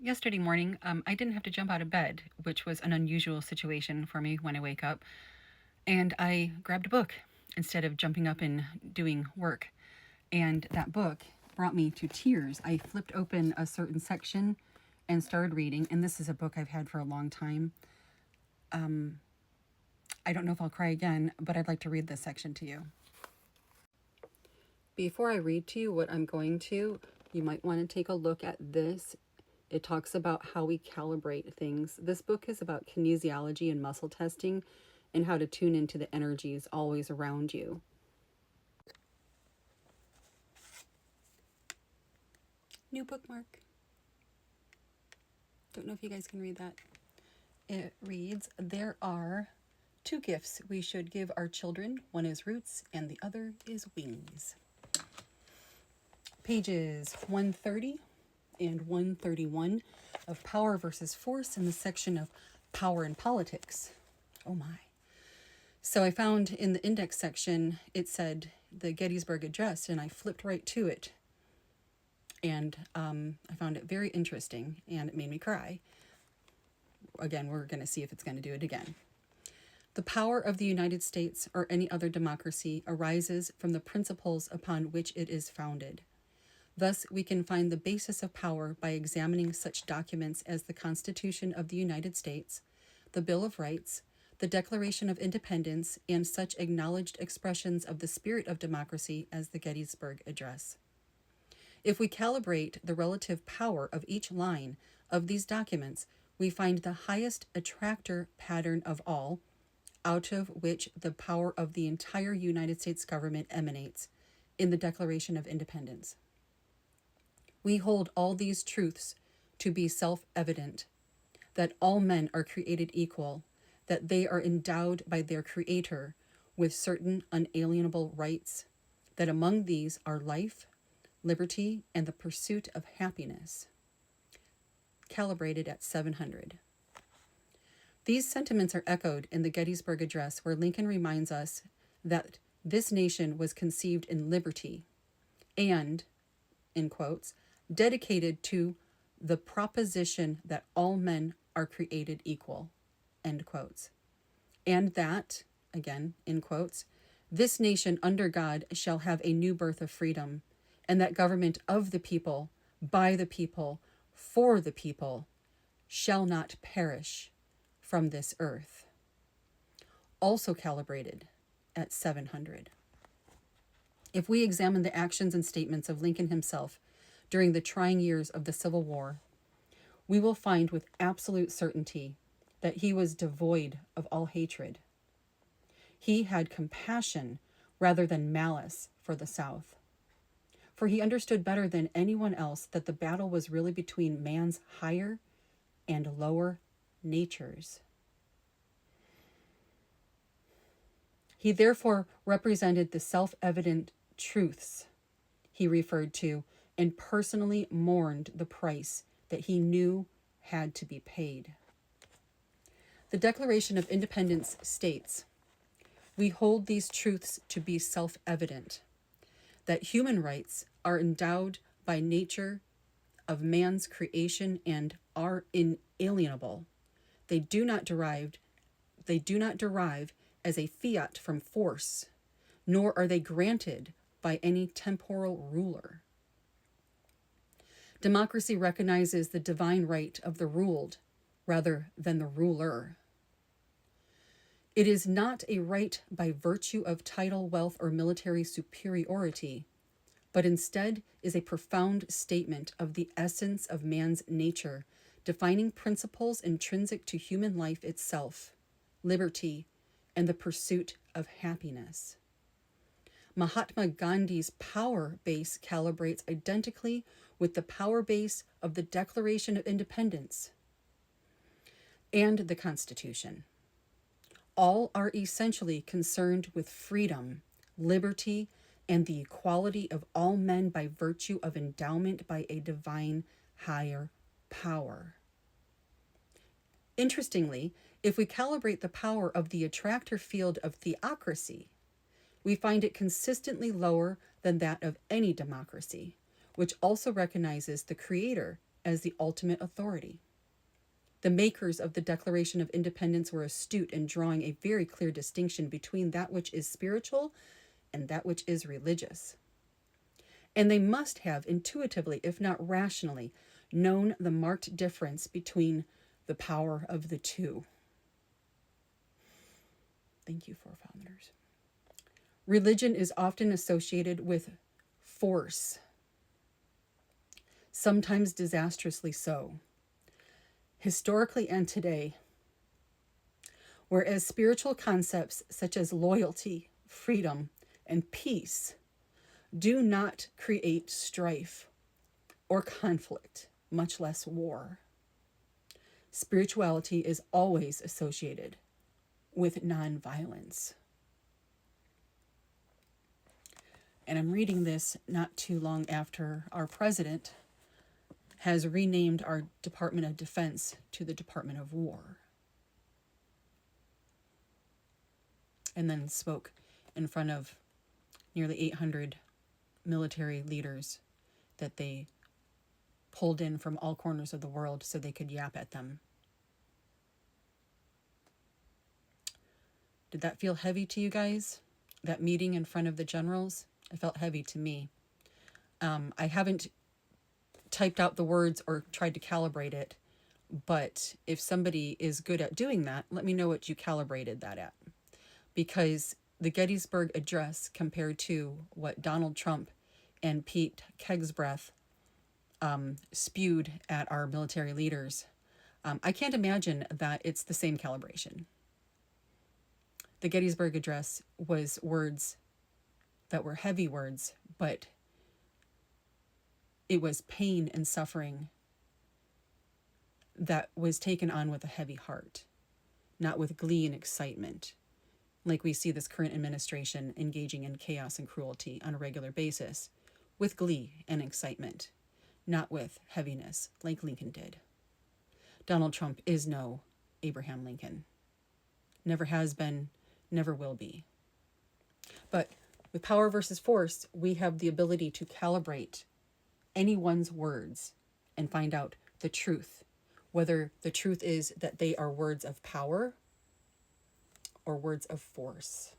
Yesterday morning, I didn't have to jump out of bed, which was an unusual situation for me when I wake up. And I grabbed a book instead of jumping up and doing work. And that book brought me to tears. I flipped open a certain section and started reading. And this is a book I've had for a long time. I don't know if I'll cry again, but I'd like to read this section to you. Before I read to you what I'm going to, you might want to take a look at this. It talks about how we calibrate things. This book is about kinesiology and muscle testing and how to tune into the energies always around you. New bookmark. Don't know if you guys can read that. It reads, there are two gifts we should give our children. One is roots and the other is wings. Pages 130 and 131 of Power versus Force in the section of Power and Politics. Oh my. So I found in the index section, it said the Gettysburg Address, and I flipped right to it. And I found it very interesting, and it made me cry. Again, we're going to see if it's going to do it again. The power of the United States or any other democracy arises from the principles upon which it is founded. Thus, we can find the basis of power by examining such documents as the Constitution of the United States, the Bill of Rights, the Declaration of Independence, and such acknowledged expressions of the spirit of democracy as the Gettysburg Address. If we calibrate the relative power of each line of these documents, we find the highest attractor pattern of all, out of which the power of the entire United States government emanates, in the Declaration of Independence. We hold all these truths to be self-evident, that all men are created equal, that they are endowed by their Creator with certain unalienable rights, that among these are life, liberty, and the pursuit of happiness. Calibrated at 700. These sentiments are echoed in the Gettysburg Address, where Lincoln reminds us that this nation was conceived in liberty and, in quotes, dedicated to the proposition that all men are created equal, end quotes. And that, again, in quotes, this nation under God shall have a new birth of freedom, and that government of the people, by the people, for the people, shall not perish from this earth. Also calibrated at 700. If we examine the actions and statements of Lincoln himself during the trying years of the Civil War, we will find with absolute certainty that he was devoid of all hatred. He had compassion rather than malice for the South, for he understood better than anyone else that the battle was really between man's higher and lower natures. He therefore represented the self-evident truths he referred to and personally mourned the price that he knew had to be paid. The Declaration of Independence states, we hold these truths to be self-evident, that human rights are endowed by nature of man's creation and are inalienable. They do not derive as a fiat from force, nor are they granted by any temporal ruler. Democracy recognizes the divine right of the ruled rather than the ruler. It is not a right by virtue of title, wealth, or military superiority, but instead is a profound statement of the essence of man's nature, defining principles intrinsic to human life itself, liberty, and the pursuit of happiness. Mahatma Gandhi's power base calibrates identically with the power base of the Declaration of Independence and the Constitution. All are essentially concerned with freedom, liberty, and the equality of all men by virtue of endowment by a divine higher power. Interestingly, if we calibrate the power of the attractor field of theocracy, we find it consistently lower than that of any democracy, which also recognizes the Creator as the ultimate authority. The makers of the Declaration of Independence were astute in drawing a very clear distinction between that which is spiritual and that which is religious. And they must have intuitively, if not rationally, known the marked difference between the power of the two. Thank you, forefathers. Religion is often associated with force, sometimes disastrously so, historically and today, whereas spiritual concepts such as loyalty, freedom, and peace do not create strife or conflict, much less war. Spirituality is always associated with nonviolence. And I'm reading this not too long after our president has renamed our Department of Defense to the Department of War. And then spoke in front of nearly 800 military leaders that they pulled in from all corners of the world so they could yap at them. Did that feel heavy to you guys? That meeting in front of the generals? It felt heavy to me. I haven't typed out the words or tried to calibrate it, but if somebody is good at doing that, let me know what you calibrated that at. Because the Gettysburg Address compared to what Donald Trump and Pete Kegsbreath spewed at our military leaders, I can't imagine that it's the same calibration. The Gettysburg Address was words that were heavy words, but it was pain and suffering that was taken on with a heavy heart, not with glee and excitement, like we see this current administration engaging in chaos and cruelty on a regular basis, with glee and excitement, not with heaviness, like Lincoln did. Donald Trump is no Abraham Lincoln. Never has been, never will be. But with power versus force, we have the ability to calibrate anyone's words and find out the truth, whether the truth is that they are words of power or words of force.